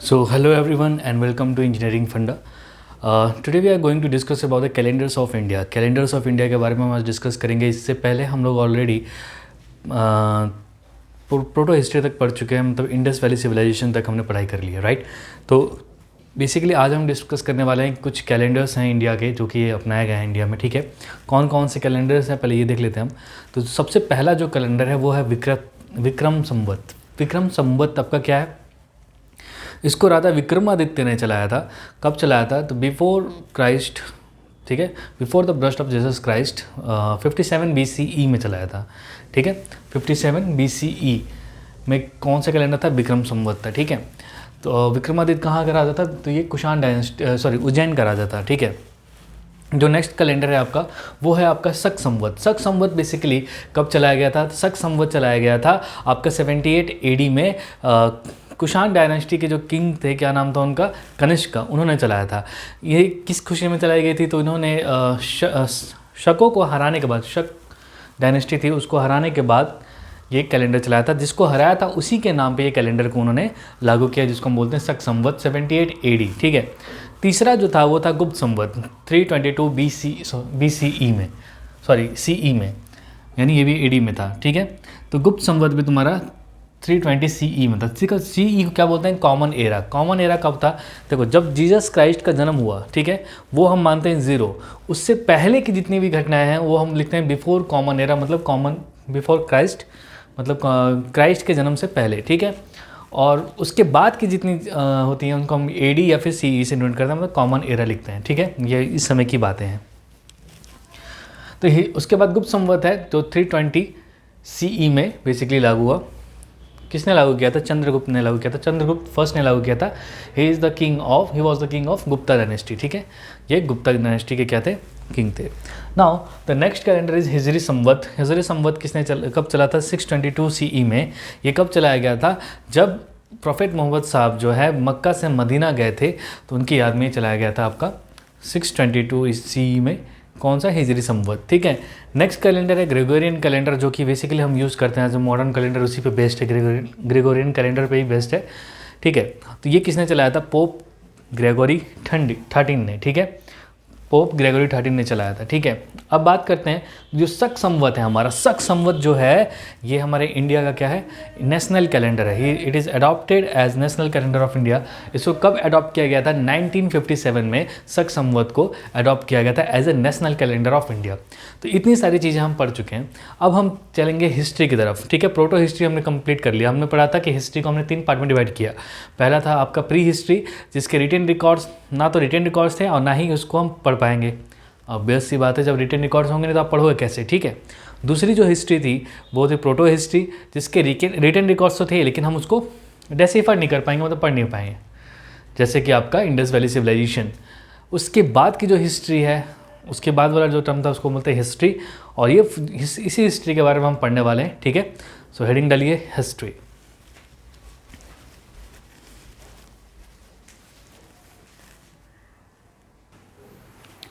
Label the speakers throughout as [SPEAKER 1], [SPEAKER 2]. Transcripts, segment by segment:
[SPEAKER 1] So hello everyone and welcome to Engineering Funda. Today we are going to discuss about the calendars of India. Calendars of India के बारे में हम आज discuss करेंगे. इससे पहले हम लोग ऑलरेडी प्रोटो हिस्ट्री तक पढ़ चुके हैं, मतलब इंडस वैली सिविलाइजेशन तक हमने पढ़ाई कर ली है, राइट. तो बेसिकली आज हम डिस्कस करने वाले हैं कुछ कैलेंडर्स हैं इंडिया के जो कि अपनाया गया है इंडिया में, ठीक है. कौन कौन से कैलेंडर्स हैं पहले ये देख लेते हैं हम. तो सबसे पहला जो कैलेंडर है वो है विक्रम संवत. विक्रम संवत आपका क्या है? इसको राजा विक्रमादित्य ने चलाया था. कब चलाया था? तो बिफोर क्राइस्ट, ठीक है, before the birth of Jesus Christ 57 BCE में चलाया था, ठीक है. 57 BCE में कौन सा कैलेंडर था? विक्रम संवत था, ठीक है. तो विक्रमादित्य कहाँ का राजा था? तो ये कुषाण डायनेस्टी उज्जैन का राजा था, ठीक है. जो नेक्स्ट कैलेंडर है आपका वो है आपका शक संवत. शक संवत बेसिकली कब चलाया गया था? शक संवत चलाया गया था आपका 78 AD में. कुषाण डायनेस्टी के जो किंग थे, क्या नाम था उनका? कनिष्क, उन्होंने चलाया था. ये किस खुशी में चलाई गई थी? तो इन्होंने शकों को हराने के बाद, शक डायनेस्टी थी उसको हराने के बाद ये कैलेंडर चलाया था. जिसको हराया था उसी के नाम पे ये कैलेंडर को उन्होंने लागू किया, जिसको हम बोलते हैं शक संवत 78 AD, ठीक है. तीसरा जो था वो था गुप्त संवत 322 BCE में, सॉरी CE में, यानी ये भी AD में था, ठीक है. तो गुप्त संवत भी तुम्हारा 320 CE में था. CE को क्या बोलते हैं? Common era. कॉमन एरा कब था? देखो, जब जीसस क्राइस्ट का जन्म हुआ, ठीक है, वो हम मानते हैं 0. उससे पहले की जितनी भी घटनाएं हैं वो हम लिखते हैं बिफोर कॉमन एरा, मतलब कॉमन बिफोर क्राइस्ट, मतलब क्राइस्ट के जन्म से पहले, ठीक है. और उसके बाद की जितनी होती हैं उनको हम AD या फिर CE से नोट करते हैं, मतलब कॉमन एरा लिखते हैं, ठीक है. ये इस समय की बातें हैं. तो उसके बाद गुप्त संवत है जो 320 CE में बेसिकली लागू हुआ. किसने लागू किया था? चंद्रगुप्त ने लागू किया था. चंद्रगुप्त फर्स्ट ने लागू किया था. He was the king of Gupta dynasty, ठीक है. ये गुप्ता डायनेस्टी के क्या थे? किंग थे. Now the next calendar is Hijri Samvat. Hijri Samvat कब चला था? 622 CE में. ये कब चलाया गया था? जब प्रोफेट मोहम्मद साहब जो है मक्का से मदीना गए थे तो उनकी याद में चलाया गया था आपका 622 CE में. कौन सा? हिजरी संवत, ठीक है. नेक्स्ट कैलेंडर है ग्रेगोरियन कैलेंडर, जो कि बेसिकली हम यूज़ करते हैं जो मॉडर्न कैलेंडर, उसी पे बेस्ड है. ग्रेगोरियन कैलेंडर पे ही बेस्ड है, ठीक है. तो ये किसने चलाया था? पोप ग्रेगोरी 13 ने, ठीक है. पोप ग्रेगोरी 13 ने चलाया था, ठीक है. अब बात करते हैं जो शक संवत है हमारा. शक संवत जो है ये हमारे इंडिया का क्या है? नेशनल कैलेंडर है. It is adopted as national calendar of India. इसको कब अडॉप्ट किया गया था? 1957 में शक संवत को अडॉप्ट किया गया था as a national calendar of India. तो इतनी सारी चीज़ें हम पढ़ चुके हैं. अब हम चलेंगे हिस्ट्री की तरफ, ठीक है. प्रोटो हिस्ट्री हमने कंप्लीट कर लिया. हमने पढ़ा था कि हिस्ट्री को हमने 3 पार्ट में डिवाइड किया. पहला था आपका प्री हिस्ट्री, जिसके रिटन रिकॉर्ड्स, ना तो रिटन रिकॉर्ड्स थे और ना ही उसको हम पढ़ पाएंगे. ऑब्वियस सी बात है, जब रिटन रिकॉर्ड्स होंगे नहीं तो आप पढ़ोगे कैसे, ठीक है. दूसरी जो हिस्ट्री थी वो थी प्रोटो हिस्ट्री, जिसके रिटन रिकॉर्ड्स तो थे लेकिन हम उसको डेसिफाई नहीं कर पाएंगे, मतलब पढ़ नहीं पाएंगे, जैसे कि आपका इंडस वैली सिविलाइजेशन. उसके बाद की जो हिस्ट्री है, उसके बाद वाला जो टर्म था उसको बोलते हैं हिस्ट्री. और ये इसी हिस्ट्री के बारे में हम पढ़ने वाले हैं, ठीक है. सो हेडिंग डालिए history.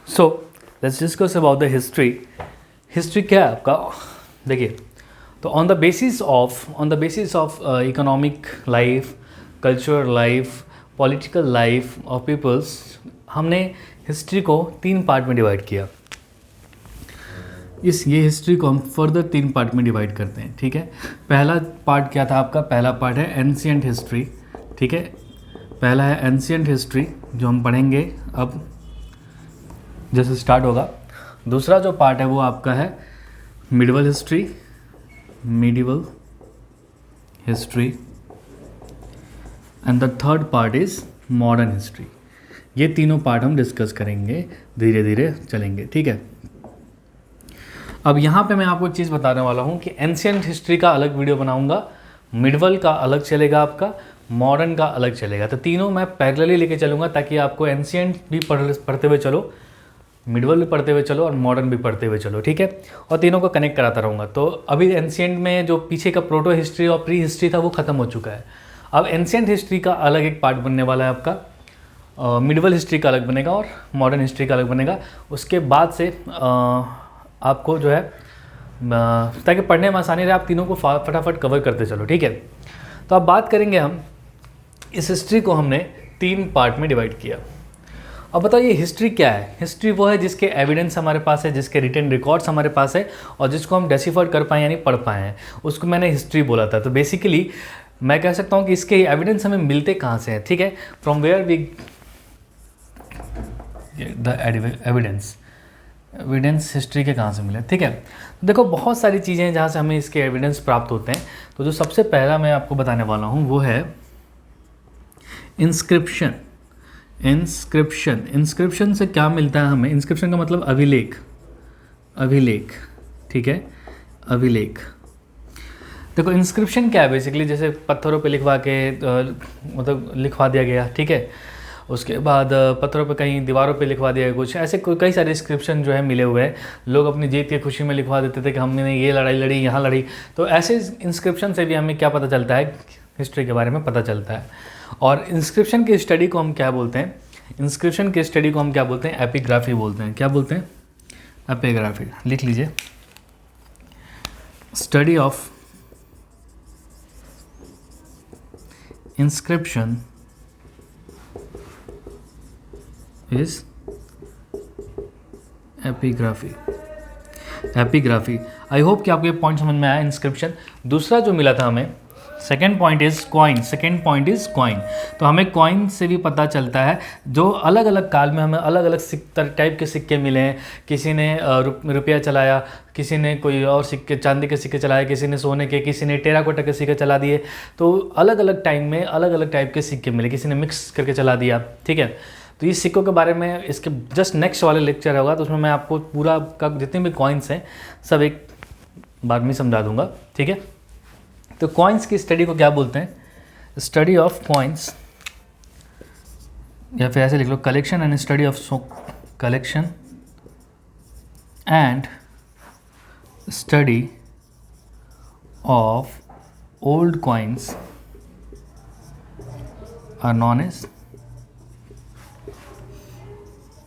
[SPEAKER 1] So let's discuss about the history. History क्या है आपका? देखिए, तो on the basis of economic life, cultural life, political life of peoples, हमने हिस्ट्री को 3 पार्ट में डिवाइड किया. ये हिस्ट्री को हम फर्दर 3 पार्ट में डिवाइड करते हैं, ठीक है. पहला पार्ट क्या था आपका? पहला पार्ट है एंशिएंट हिस्ट्री, ठीक है. पहला है एंशिएंट हिस्ट्री जो हम पढ़ेंगे अब जैसे स्टार्ट होगा. दूसरा जो पार्ट है वो आपका है medieval history and the third part is modern history. ये तीनों पार्ट हम डिस्कस करेंगे, धीरे धीरे चलेंगे, ठीक है. अब यहाँ पे मैं आपको एक चीज़ बताने वाला हूँ कि एंशिएंट हिस्ट्री का अलग वीडियो बनाऊँगा, मिडिवल का अलग चलेगा आपका, मॉडर्न का अलग चलेगा. तो तीनों मैं पैरेलली लेके चलूँगा ताकि आपको एंशिएंट भी पढ़ते हुए चलो, मिडिवल भी पढ़ते हुए चलो और मॉडर्न भी पढ़ते हुए चलो, ठीक है. और तीनों को कनेक्ट कराता रहूँगा. तो अभी एंशिएंट में जो पीछे का प्रोटो हिस्ट्री और प्री हिस्ट्री था वो ख़त्म हो चुका है. अब एंशिएंट हिस्ट्री का अलग एक पार्ट बनने वाला है आपका, मिडिवल हिस्ट्री का अलग बनेगा और मॉडर्न हिस्ट्री का अलग बनेगा. उसके बाद से आपको जो है ताकि पढ़ने में आसानी रहे, आप तीनों को फटाफट कवर करते चलो, ठीक है. तो अब बात करेंगे हम इस हिस्ट्री को हमने 3 पार्ट में डिवाइड किया। अब बताओ ये हिस्ट्री क्या है? हिस्ट्री वो है जिसके एविडेंस हमारे पास है, जिसके रिटन रिकॉर्ड्स हमारे पास है और जिसको हम डेसिफर कर पाए यानी पढ़ पाए हैं, उसको मैंने हिस्ट्री बोला था। तो बेसिकली मैं कह सकता हूँ कि इसके एविडेंस हमें मिलते कहाँ से हैं, ठीक है, from where we the evidence history के कहाँ से मिले, ठीक है। देखो बहुत सारी चीज़ें हैं जहाँ से हमें इसके एविडेंस प्राप्त होते हैं। तो जो सबसे पहला मैं आपको बताने वाला हूँ वो है इंस्क्रिप्शन। इंस्क्रिप्शन से क्या मिलता है हमें? इंस्क्रिप्शन का मतलब अभिलेख, ठीक है, अभिलेख। देखो इंस्क्रिप्शन क्या है? बेसिकली जैसे पत्थरों पे लिखवा के मतलब लिखवा दिया गया, ठीक है, उसके बाद पत्थरों पे कहीं दीवारों पे लिखवा दिया गया, कुछ ऐसे कई सारे इंस्क्रिप्शन जो है मिले हुए हैं। लोग अपनी जीत की खुशी में लिखवा देते थे कि हमने ये लड़ाई लड़ी, यहाँ लड़ी। तो ऐसे इंस्क्रिप्शन से भी हमें क्या पता चलता है? हिस्ट्री के बारे में पता चलता है। और इंस्क्रिप्शन की स्टडी को हम क्या बोलते हैं? इंस्क्रिप्शन की स्टडी को हम क्या बोलते हैं? एपिग्राफी बोलते हैं। क्या बोलते हैं? एपिग्राफी। लिख लीजिए, study of inscription is epigraphy. I hope कि आपको ये पॉइंट समझ में आया, इंस्क्रिप्शन। दूसरा जो मिला था हमें, सेकेंड पॉइंट इज कॉइन। तो हमें कॉइन से भी पता चलता है, जो अलग अलग काल में हमें अलग अलग टाइप के सिक्के मिले हैं। किसी ने रुपया चलाया, किसी ने कोई और सिक्के, चांदी के सिक्के चलाए, किसी ने सोने के, किसी ने टेराकोटा के सिक्के चला दिए। तो अलग अलग टाइम में अलग अलग टाइप के सिक्के मिले, किसी ने मिक्स करके चला दिया, ठीक है। तो इस सिक्कों के बारे में इसके जस्ट नेक्स्ट वाले लेक्चर होगा, तो उसमें मैं आपको पूरा का जितने भी कॉइन्स हैं सब एक बार में समझा दूंगा, ठीक है। तो कॉइन्स की स्टडी को क्या बोलते हैं? स्टडी ऑफ कॉइन्स, या फिर ऐसे लिख लो, collection and study of collection and study of old coins are known as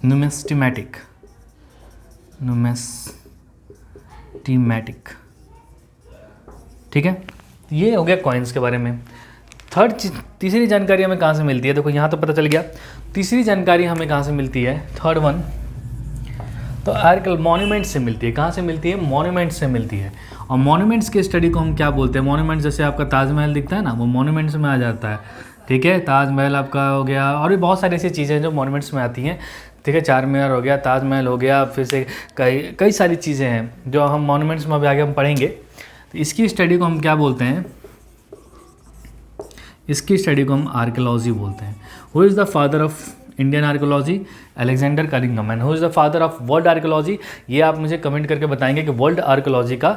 [SPEAKER 1] numismatic, ठीक है। ये हो गया कॉइन्स के बारे में। तीसरी जानकारी हमें कहाँ से मिलती है? देखो यहाँ तो पता चल गया। तीसरी जानकारी हमें कहाँ से मिलती है? थर्ड वन, तो आर्कियल मॉन्यूमेंट से मिलती है। कहाँ से मिलती है? मॉन्यूमेंट से मिलती है। और मॉन्यूमेंट्स की स्टडी को हम क्या बोलते हैं? मॉन्यूमेंट्स जैसे आपका ताजमहल दिखता है ना, वो मॉन्यूमेंट्स में आ जाता है, ठीक है। ताजमहल आपका हो गया, और भी बहुत सारी ऐसी चीज़ें हैं जो मॉन्यूमेंट्स में आती हैं, ठीक है। चार मीनार हो गया, ताजमहल हो गया, फिर से कई सारी चीज़ें हैं जो हम मॉन्यूमेंट्स में अभी आगे हम पढ़ेंगे। तो इसकी स्टडी को हम क्या बोलते हैं? इसकी स्टडी को हम आर्कियोलॉजी बोलते हैं। Who is the father of Indian archaeology? Alexander Cunningham. And who is the father of world archaeology? ये आप मुझे कमेंट करके बताएंगे कि वर्ल्ड आर्कियोलॉजी का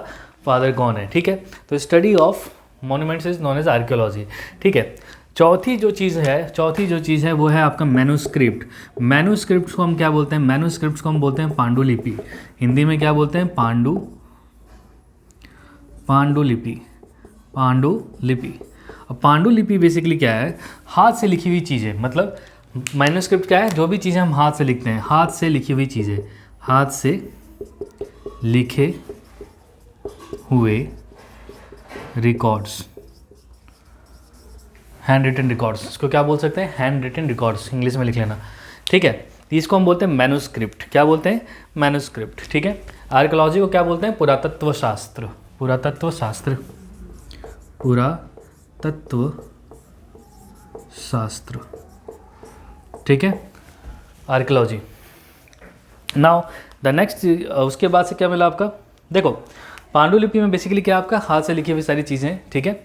[SPEAKER 1] फादर कौन है, ठीक है। तो study of monuments is known as archaeology, ठीक है। चौथी जो चीज़ है वो है आपका मैन्युस्क्रिप्ट। मैन्युस्क्रिप्ट को हम क्या बोलते हैं? मैन्युस्क्रिप्ट को हम बोलते हैं पांडुलिपि। हिंदी में क्या बोलते हैं? पांडुलिपि। अब पांडुलिपि बेसिकली क्या है? हाथ से लिखी हुई चीज़ें। मतलब मैन्युस्क्रिप्ट क्या है? जो भी चीज़ें हम हाथ से लिखते हैं, हाथ से लिखी हुई चीज़ें, हाथ से लिखे हुए रिकॉर्ड्स, हैंड रिटन रिकॉर्ड्स। इसको क्या बोल सकते हैं? हैंड रिटन रिकॉर्ड्स, इंग्लिश में लिख लेना, ठीक है। तो इसको हम बोलते हैं मैन्युस्क्रिप्ट। क्या बोलते हैं? मैन्युस्क्रिप्ट, ठीक है। आर्कियोलॉजी को क्या बोलते हैं? पुरातत्व शास्त्र, ठीक है, आर्कियोलॉजी। नाउ द नेक्स्ट, उसके बाद से क्या मिला आपका? देखो पांडुलिपि में बेसिकली क्या आपका? हाथ से लिखी हुई सारी चीज़ें, ठीक है।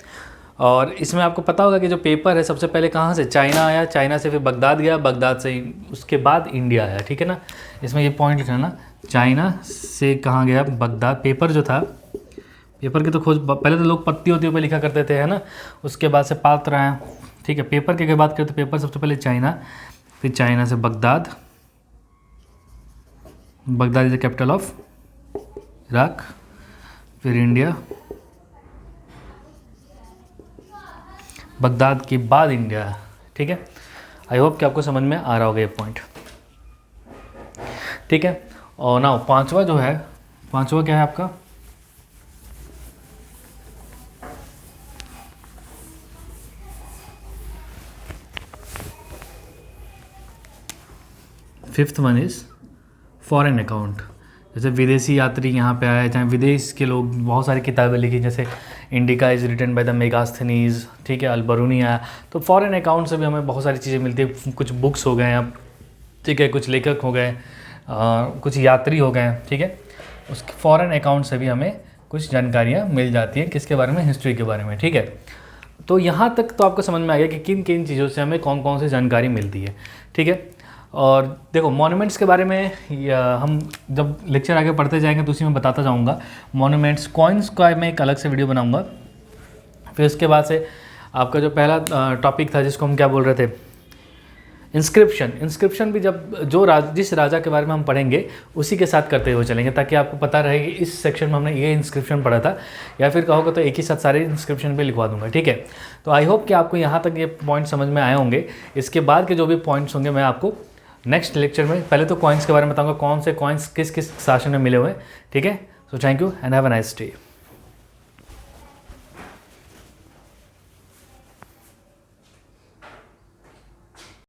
[SPEAKER 1] और इसमें आपको पता होगा कि जो पेपर है सबसे पहले कहाँ से? चाइना आया, चाइना से फिर बगदाद गया, बगदाद से उसके बाद इंडिया आया, ठीक है ना। इसमें ये पॉइंट लिखना ना, चाइना से कहाँ गया? बगदाद। पेपर जो था, पेपर की तो खोज पहले तो लोग पत्तियों पे लिखा करते थे, है ना, उसके बाद से पात्र आया, ठीक है। पेपर की बात करें तो पेपर सबसे पहले चाइना, फिर चाइना से Baghdad is the capital of Iraq, फिर इंडिया, बगदाद के बाद इंडिया, ठीक है। आई होप कि आपको समझ में आ रहा होगा ये पॉइंट, ठीक है। और नाउ पांचवा क्या है आपका? Fifth one is foreign account. जैसे विदेशी यात्री यहाँ पे आए, चाहे विदेश के लोग, बहुत सारी किताबें लिखी, जैसे Indica is written by the Megasthenes, ठीक है, अल-बरूनी आया। तो फॉरेन अकाउंट से भी हमें बहुत सारी चीज़ें मिलती है, कुछ बुक्स हो गए हैं, ठीक है, कुछ लेखक हो गए, कुछ यात्री हो गए, ठीक है, उसके फॉरेन अकाउंट से भी हमें कुछ जानकारियाँ मिल जाती हैं, किसके बारे में, हिस्ट्री के बारे में, ठीक है। तो यहाँ तक तो आपको समझ में आ गया कि किन किन चीज़ों से हमें कौन कौन सी जानकारी मिलती है, ठीक है। और देखो मॉन्यूमेंट्स के बारे में हम जब लेक्चर आगे पढ़ते जाएंगे तो उसी में बताता जाऊँगा। मॉन्यूमेंट्स, कॉइन्स का मैं एक अलग से वीडियो बनाऊँगा। फिर उसके बाद से आपका जो पहला टॉपिक था जिसको हम क्या बोल रहे थे, इंस्क्रिप्शन। इंस्क्रिप्शन भी जिस राजा के बारे में हम पढ़ेंगे उसी के साथ करते हुए चलेंगे, ताकि आपको पता रहे कि इस सेक्शन में हमने ये इंस्क्रिप्शन पढ़ा था, या फिर कहोगे तो एक ही साथ सारे इंस्क्रिप्शन भी लिखवा दूंगा, ठीक है। तो आई होप कि आपको यहाँ तक ये पॉइंट समझ में आए होंगे। इसके बाद के जो भी पॉइंट्स होंगे मैं आपको नेक्स्ट लेक्चर में, पहले तो कॉइन्स के बारे में बताऊँगा, कौन से कॉइन्स किस किस शासन में मिले हुए हैं, ठीक है। So thank you and have a nice day.